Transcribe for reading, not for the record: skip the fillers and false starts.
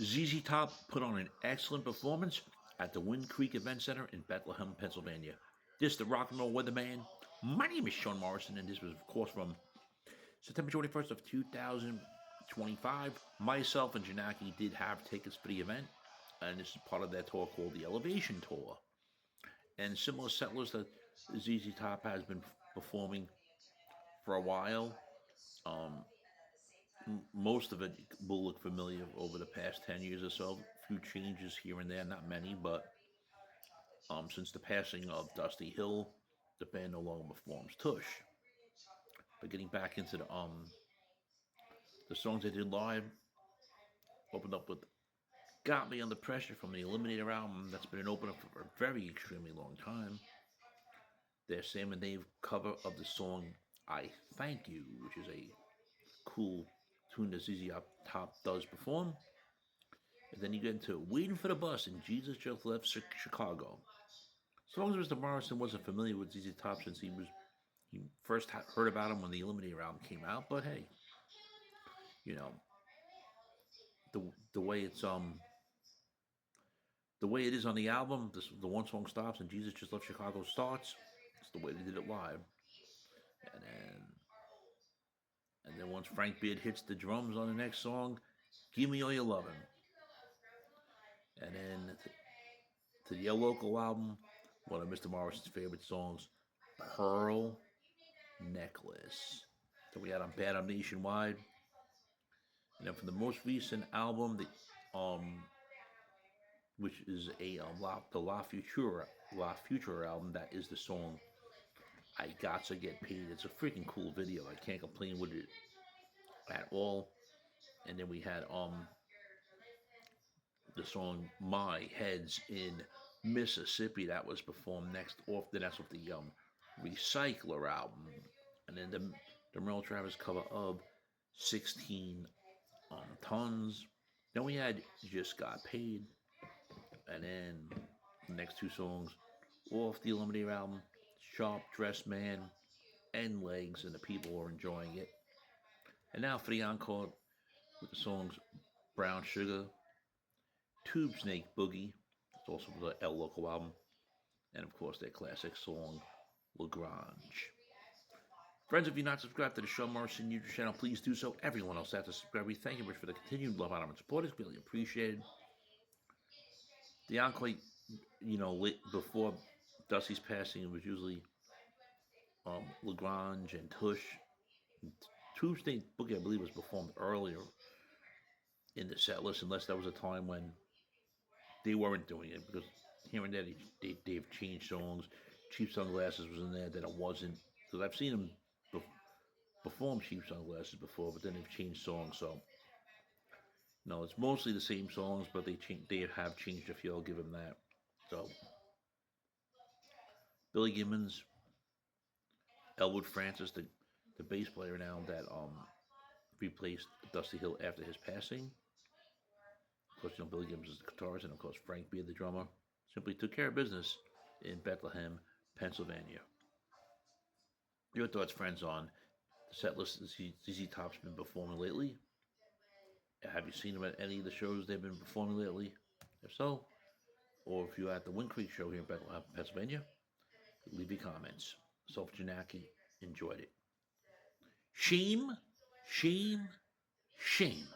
ZZ Top put on an excellent performance at the Wind Creek Event Center in Bethlehem, Pennsylvania. This is the Rock and Roll Weatherman. My name is Sean Morrison, and this was, of course, from September 21st of 2025. Myself and Janaki did have tickets for the event, and this is part of their tour called the Elevation Tour. And similar set list that ZZ Top has been performing for a while. Um, Most of it will look familiar over the past 10 years or so. A few changes here and there, not many, but since the passing of Dusty Hill, the band no longer performs Tush. But getting back into the songs they did live, opened up with Got Me Under Pressure from the Eliminator album that's been an opener for a very extremely long time. Their Sam and Dave cover of the song I Thank You, which is a cool tune that ZZ Top does perform. And then you get into Waiting for the Bus and Jesus Just Left Chicago. As long as Mr. Morrison wasn't familiar with ZZ Top since he first heard about him when the Eliminator album came out, but hey, you know, the way the way it is on the album, the one song stops and Jesus Just Left Chicago starts. It's the way they did it live. And then once Frank Beard hits the drums on the next song, Give Me All Your Lovin'. And then to the Yellow Local album, one of Mr. Morrison's favorite songs, Pearl Necklace, that we had on Bad Up Nationwide. And then from the most recent album, which is the La Futura album, that is the song I Gotcha Get Paid. It's a freaking cool video. I can't complain with it at all. And then we had the song My Head's in Mississippi that was performed next off the Recycler album. And then the Merle Travis cover of 16 Tons. Then we had Just Got Paid. And then the next two songs off the Eliminator album, Sharp Dressed Man and Legs, and the people are enjoying it. And now for the encore with the songs Brown Sugar, Tube Snake Boogie, it's also the El Loco album, and of course their classic song Lagrange. Friends, if you're not subscribed to the Sean Morrison YouTube channel, please do so. Everyone else has to subscribe. We thank you much for the continued love, honor, and support. It's really appreciated. The encore, before Dusty's passing, it was usually Lagrange and Tush. Tube Snake Boogie, I believe, was performed earlier in the set list, unless there was a time when they weren't doing it, because here and there they've changed songs. Cheap Sunglasses was in there, then it wasn't. Because I've seen them perform Cheap Sunglasses before, but then they've changed songs. So, no, it's mostly the same songs, but they have changed a few. I'll give them that. So, Billy Gibbons, Elwood Francis, the bass player now that replaced Dusty Hill after his passing. Of course, Billy Gibbons is the guitarist, and of course Frank Beard, the drummer, simply took care of business in Bethlehem, Pennsylvania. Your thoughts, friends, on the set list ZZ Top's been performing lately? Have you seen them at any of the shows they've been performing lately? If so, or if you're at the Wind Creek show here in Bethlehem, Pennsylvania, leave your comments. Self Janaki enjoyed it. Shame, shame, shame.